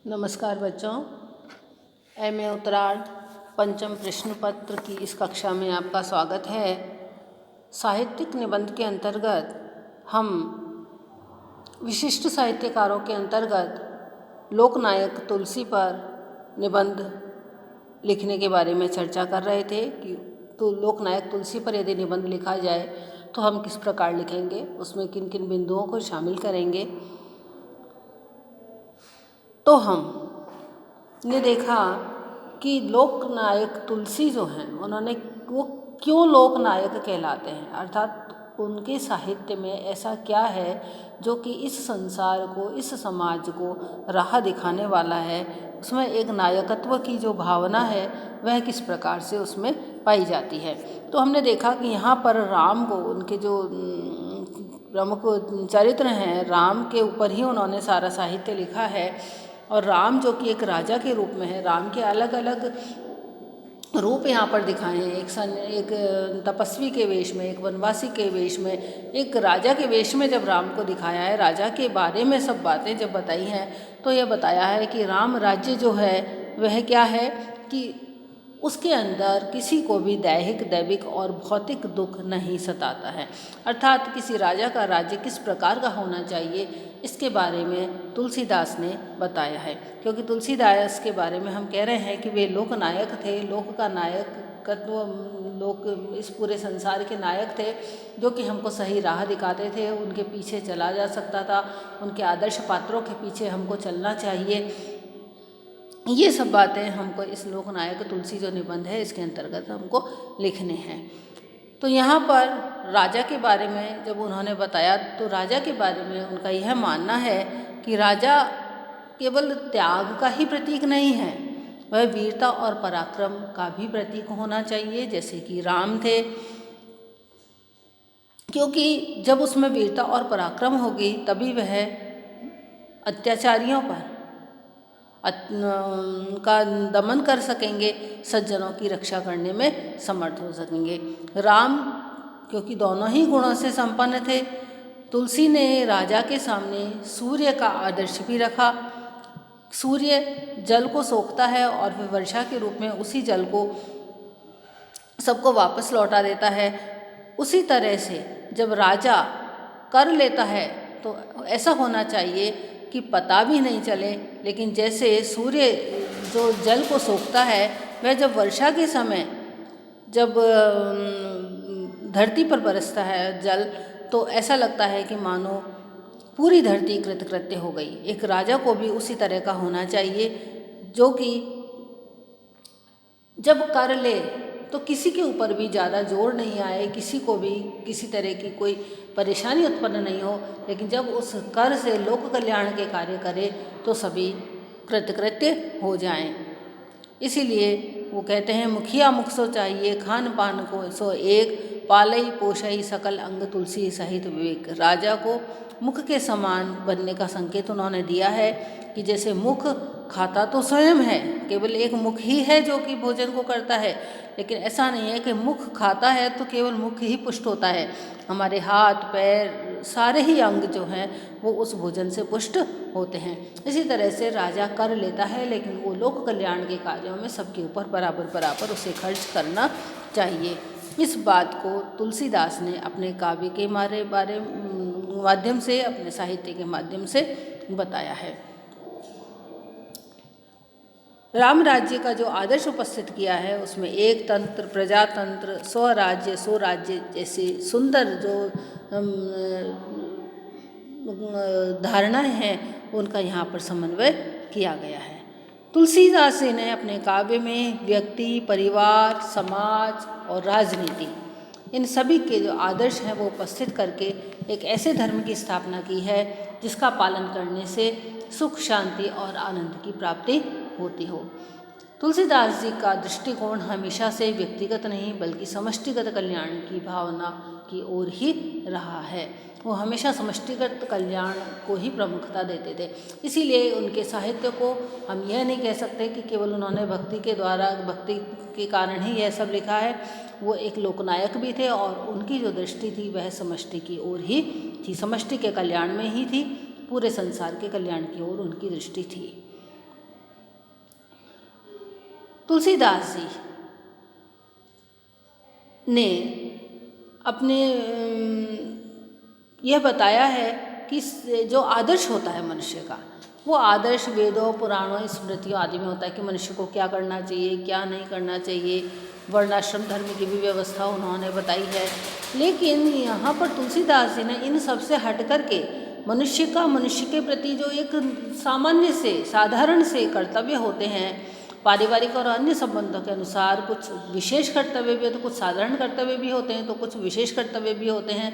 नमस्कार बच्चों, एमए उत्तरार्ध पंचम प्रश्न पत्र की इस कक्षा में आपका स्वागत है। साहित्यिक निबंध के अंतर्गत हम विशिष्ट साहित्यकारों के अंतर्गत लोकनायक तुलसी पर निबंध लिखने के बारे में चर्चा कर रहे थे कि तो लोकनायक तुलसी पर यदि निबंध लिखा जाए तो हम किस प्रकार लिखेंगे, उसमें किन किन बिंदुओं को शामिल करेंगे। तो हमने देखा कि लोकनायक तुलसी जो हैं उन्होंने वो क्यों लोकनायक कहलाते हैं, अर्थात उनके साहित्य में ऐसा क्या है जो कि इस संसार को, इस समाज को राह दिखाने वाला है। उसमें एक नायकत्व की जो भावना है वह किस प्रकार से उसमें पाई जाती है। तो हमने देखा कि यहाँ पर राम को, उनके जो प्रमुख चरित्र हैं, राम के ऊपर ही उन्होंने सारा साहित्य लिखा है। और राम जो कि एक राजा के रूप में है, राम के अलग अलग रूप यहाँ पर दिखाए हैं। एक तपस्वी के वेश में, एक वनवासी के वेश में, एक राजा के वेश में जब राम को दिखाया है, राजा के बारे में सब बातें जब बताई हैं तो यह बताया है कि राम राज्य जो है वह क्या है कि उसके अंदर किसी को भी दैहिक, दैविक और भौतिक दुख नहीं सताता है। अर्थात किसी राजा का राज्य किस प्रकार का होना चाहिए इसके बारे में तुलसीदास ने बताया है। क्योंकि तुलसीदास के बारे में हम कह रहे हैं कि वे लोकनायक थे, लोक का नायकत्व, लोक इस पूरे संसार के नायक थे जो कि हमको सही राह दिखाते थे। उनके पीछे चला जा सकता था, उनके आदर्श पात्रों के पीछे हमको चलना चाहिए। ये सब बातें हमको इस लोकनायक तुलसी जो निबंध है इसके अंतर्गत हमको लिखने हैं। तो यहाँ पर राजा के बारे में जब उन्होंने बताया तो राजा के बारे में उनका यह मानना है कि राजा केवल त्याग का ही प्रतीक नहीं है, वह वीरता और पराक्रम का भी प्रतीक होना चाहिए, जैसे कि राम थे। क्योंकि जब उसमें वीरता और पराक्रम होगी तभी वह अत्याचारियों पर का दमन कर सकेंगे, सज्जनों की रक्षा करने में समर्थ हो सकेंगे। राम क्योंकि दोनों ही गुणों से संपन्न थे, तुलसी ने राजा के सामने सूर्य का आदर्श भी रखा। सूर्य जल को सोखता है और फिर वर्षा के रूप में उसी जल को सबको वापस लौटा देता है। उसी तरह से जब राजा कर लेता है तो ऐसा होना चाहिए कि पता भी नहीं चले, लेकिन जैसे सूर्य जो जल को सोखता है वह जब वर्षा के समय जब धरती पर बरसता है जल, तो ऐसा लगता है कि मानो पूरी धरती कृतकृत्य हो गई। एक राजा को भी उसी तरह का होना चाहिए जो कि जब कर ले तो किसी के ऊपर भी ज़्यादा जोर नहीं आए, किसी को भी किसी तरह की कोई परेशानी उत्पन्न नहीं हो, लेकिन जब उस कर से लोक कल्याण के कार्य करे तो सभी कृतकृत्य हो जाएं। इसीलिए वो कहते हैं मुखिया मुख सो चाहिए, खान पान को सो एक, पालई पोषई सकल अंग तुलसी सहित विवेक। राजा को मुख के समान बनने का संकेत उन्होंने दिया है कि जैसे मुख खाता तो स्वयं है, केवल एक मुख ही है जो कि भोजन को करता है, लेकिन ऐसा नहीं है कि मुख खाता है तो केवल मुख ही पुष्ट होता है। हमारे हाथ पैर सारे ही अंग जो हैं वो उस भोजन से पुष्ट होते हैं। इसी तरह से राजा कर लेता है, लेकिन वो लोक कल्याण के कार्यों में सबके ऊपर बराबर बराबर उसे खर्च करना चाहिए। इस बात को तुलसीदास ने अपने काव्य के माध्यम से, अपने साहित्य के माध्यम से बताया है। राम राज्य का जो आदर्श उपस्थित किया है उसमें एक तंत्र, प्रजातंत्र, स्वराज्य, स्वराज्य जैसे सुंदर जो धारणाएं हैं उनका यहाँ पर समन्वय किया गया है। तुलसीदास जी ने अपने काव्य में व्यक्ति, परिवार, समाज और राजनीति, इन सभी के जो आदर्श हैं वो उपस्थित करके एक ऐसे धर्म की स्थापना की है जिसका पालन करने से सुख, शांति और आनंद की प्राप्ति होती हो। तुलसीदास जी का दृष्टिकोण हमेशा से व्यक्तिगत नहीं बल्कि समष्टिगत कल्याण की भावना की ओर ही रहा है। वो हमेशा समष्टिगत कल्याण को ही प्रमुखता देते थे। इसीलिए उनके साहित्य को हम यह नहीं कह सकते कि केवल उन्होंने भक्ति के कारण ही यह सब लिखा है। वो एक लोकनायक भी थे और उनकी जो दृष्टि थी वह समष्टि की ओर ही थी, समष्टि के कल्याण में ही थी, पूरे संसार के कल्याण की ओर उनकी दृष्टि थी। तुलसीदास जी ने अपने यह बताया है कि जो आदर्श होता है मनुष्य का, वो आदर्श वेदों, पुराणों, स्मृतियों आदि में होता है कि मनुष्य को क्या करना चाहिए, क्या नहीं करना चाहिए। वर्णाश्रम धर्म की भी व्यवस्था उन्होंने बताई है। लेकिन यहाँ पर तुलसीदास जी ने इन सब से हट करके मनुष्य के प्रति जो एक सामान्य से, साधारण से कर्तव्य होते हैं, पारिवारिक और अन्य संबंधों के अनुसार कुछ विशेष कर्तव्य भी होते हैं, कुछ साधारण कर्तव्य भी होते हैं, तो कुछ विशेष कर्तव्य भी होते हैं।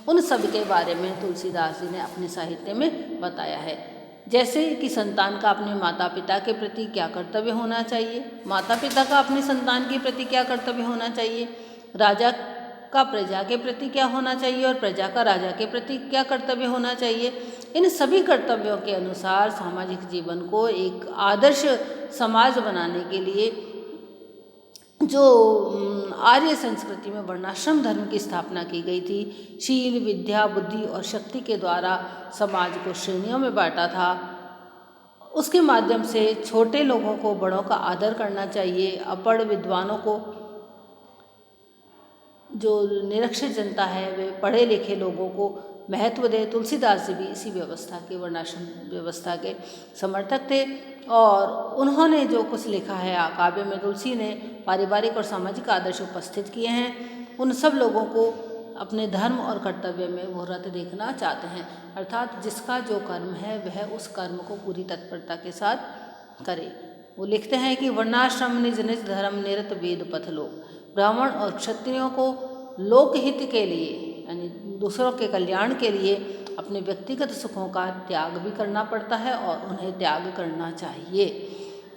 उन सब के बारे में तुलसीदास जी ने अपने साहित्य में बताया है। जैसे कि संतान का अपने माता पिता के प्रति क्या कर्तव्य होना चाहिए, माता पिता का अपने संतान के प्रति क्या कर्तव्य होना चाहिए, राजा का प्रजा के प्रति क्या होना चाहिए और प्रजा का राजा के प्रति क्या कर्तव्य होना चाहिए। इन सभी कर्तव्यों के अनुसार सामाजिक जीवन को एक आदर्श समाज बनाने के लिए जो आर्य संस्कृति में वर्णाश्रम धर्म की स्थापना की गई थी, शील, विद्या, बुद्धि और शक्ति के द्वारा समाज को श्रेणियों में बांटा था, उसके माध्यम से छोटे लोगों को बड़ों का आदर करना चाहिए, अपढ़ विद्वानों को, जो निरक्षर जनता है वे पढ़े लिखे लोगों को महत्व दे। तुलसीदास जी भी इसी व्यवस्था के, वर्णाश्रम व्यवस्था के समर्थक थे और उन्होंने जो कुछ लिखा है काव्य में, तुलसी ने पारिवारिक और सामाजिक आदर्श उपस्थित किए हैं। उन सब लोगों को अपने धर्म और कर्तव्य में वो रत देखना चाहते हैं, अर्थात जिसका जो कर्म है वह उस कर्म को पूरी तत्परता के साथ करे। वो लिखते हैं कि वर्णाश्रम निज निज धर्म निरत वेद पथ लोक। ब्राह्मण और क्षत्रियों को लोकहित के लिए, यानी दूसरों के कल्याण के लिए, अपने व्यक्तिगत सुखों का त्याग भी करना पड़ता है और उन्हें त्याग करना चाहिए।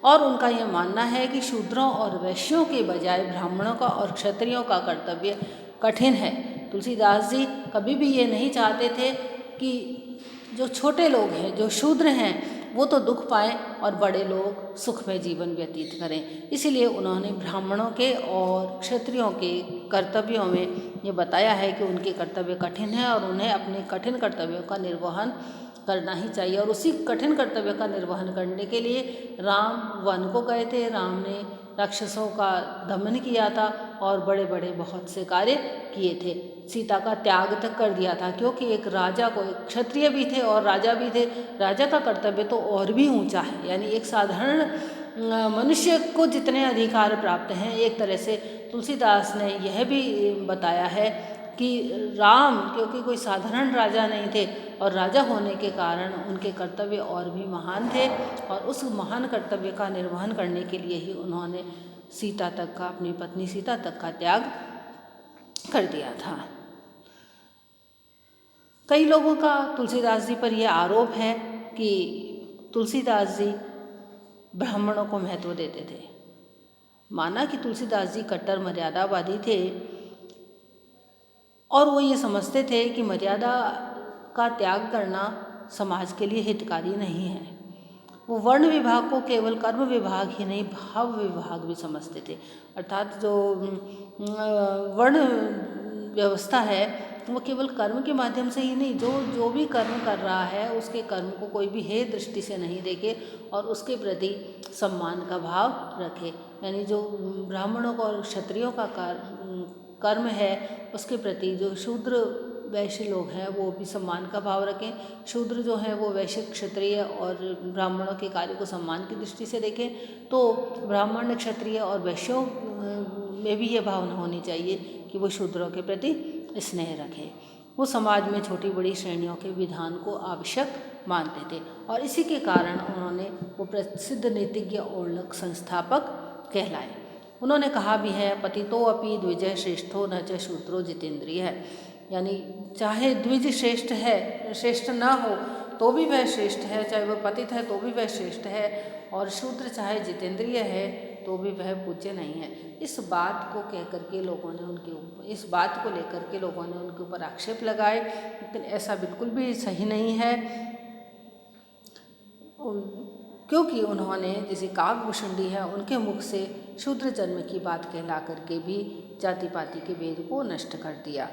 और उनका यह मानना है कि शूद्रों और वैश्यों के बजाय ब्राह्मणों का और क्षत्रियों का कर्तव्य कठिन है। तुलसीदास जी कभी भी ये नहीं चाहते थे कि जो छोटे लोग हैं, जो शूद्र हैं, वो तो दुख पाएं और बड़े लोग सुख में जीवन व्यतीत करें। इसीलिए उन्होंने ब्राह्मणों के और क्षत्रियों के कर्तव्यों में ये बताया है कि उनके कर्तव्य कठिन है और उन्हें अपने कठिन कर्तव्यों का निर्वहन करना ही चाहिए। और उसी कठिन कर्तव्य का निर्वहन करने के लिए राम वन को गए थे। राम ने राक्षसों का दमन किया था और बड़े बड़े बहुत से कार्य किए थे। सीता का त्याग तक कर दिया था, क्योंकि एक राजा को, एक क्षत्रिय भी थे और राजा भी थे, राजा का कर्तव्य तो और भी ऊंचा है। यानी एक साधारण मनुष्य को जितने अधिकार प्राप्त हैं, एक तरह से तुलसीदास ने यह भी बताया है कि राम क्योंकि कोई साधारण राजा नहीं थे और राजा होने के कारण उनके कर्तव्य और भी महान थे, और उस महान कर्तव्य का निर्वहन करने के लिए ही उन्होंने सीता तक का, अपनी पत्नी सीता तक का त्याग कर दिया था। कई लोगों का तुलसीदास जी पर यह आरोप है कि तुलसीदास जी ब्राह्मणों को महत्व देते थे। माना कि तुलसीदास जी कट्टर मर्यादावादी थे और वो ये समझते थे कि मर्यादा का त्याग करना समाज के लिए हितकारी नहीं है। वो वर्ण विभाग को केवल कर्म विभाग ही नहीं, भाव विभाग भी समझते थे। अर्थात जो वर्ण व्यवस्था है वो केवल कर्म के माध्यम से ही नहीं, जो भी कर्म कर रहा है उसके कर्म को कोई भी हे दृष्टि से नहीं देखे और उसके प्रति सम्मान का भाव रखे। यानी जो ब्राह्मणों का और क्षत्रियों का कर्म है उसके प्रति जो शूद्र वैश्य लोग हैं वो भी सम्मान का भाव रखें। शूद्र जो हैं वो वैश्य, क्षत्रिय और ब्राह्मणों के कार्य को सम्मान की दृष्टि से देखें। तो ब्राह्मण, क्षत्रिय और वैश्यों में भी ये भावना होनी चाहिए कि वो शूद्रों के प्रति स्नेह रखें। वो समाज में छोटी बड़ी श्रेणियों के विधान को आवश्यक मानते थे और इसी के कारण उन्होंने वो प्रसिद्ध नीतिज्ञ और संस्थापक कहलाए। उन्होंने कहा भी है, पतितो अपि द्विजः श्रेष्ठो न च शूद्रो जितेंद्रिय है। यानी चाहे द्विज श्रेष्ठ है, श्रेष्ठ ना हो तो भी वह श्रेष्ठ है, चाहे वह पतित है तो भी वह श्रेष्ठ है, और शूद्र चाहे जितेंद्रिय है तो भी वह पूज्य नहीं है। इस बात को कह करके लोगों ने उनके ऊपर, इस बात को लेकर के लोगों ने उनके ऊपर आक्षेप लगाए, लेकिन ऐसा बिल्कुल भी सही नहीं है, क्योंकि उन्होंने जैसे काकभूषणी है उनके मुख से शूद्र जन्म की बात कहला करके भी जाति पाति के भेद को नष्ट कर दिया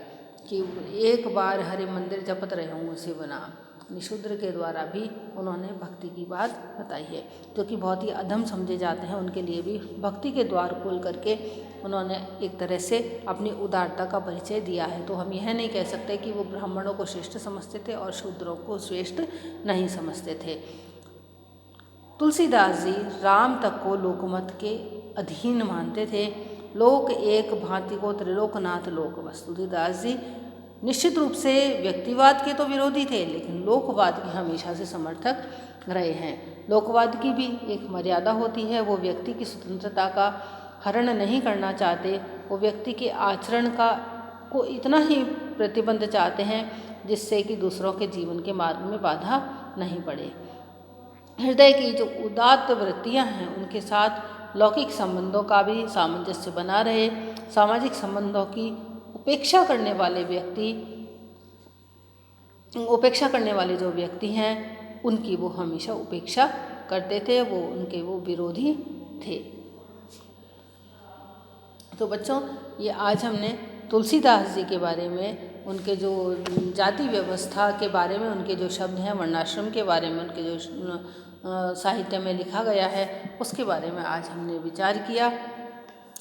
कि एक बार हरि मंदिर जपत रहूँ शिव नाम, निशूद्र के द्वारा भी उन्होंने भक्ति की बात बताई है। जो कि बहुत ही अधम समझे जाते हैं, उनके लिए भी भक्ति के द्वार खोल करके उन्होंने एक तरह से अपनी उदारता का परिचय दिया है। तो हम यह नहीं कह सकते कि वो ब्राह्मणों को श्रेष्ठ समझते थे और शूद्रों को श्रेष्ठ नहीं समझते थे। तुलसीदास जी राम तक को लोकमत के अधीन मानते थे। लोक एक भांति को त्रिलोकनाथ लोक बस। तुलसीदास जी निश्चित रूप से व्यक्तिवाद के तो विरोधी थे, लेकिन लोकवाद के हमेशा से समर्थक रहे हैं। लोकवाद की भी एक मर्यादा होती है, वो व्यक्ति की स्वतंत्रता का हरण नहीं करना चाहते, वो व्यक्ति के आचरण को इतना ही प्रतिबंध चाहते हैं जिससे कि दूसरों के जीवन के मार्ग में बाधा नहीं पड़े। हृदय की जो उदात्त वृत्तियां हैं उनके साथ लौकिक संबंधों का भी सामंजस्य बना रहे। सामाजिक संबंधों की उपेक्षा करने वाले जो व्यक्ति हैं उनकी वो हमेशा उपेक्षा करते थे, वो विरोधी थे। तो बच्चों, ये आज हमने तुलसीदास जी के बारे में, उनके जो जाति व्यवस्था के बारे में, उनके जो शब्द हैं वर्णाश्रम के बारे में, उनके जो साहित्य में लिखा गया है उसके बारे में आज हमने विचार किया।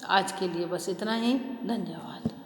आज के लिए बस इतना ही। धन्यवाद।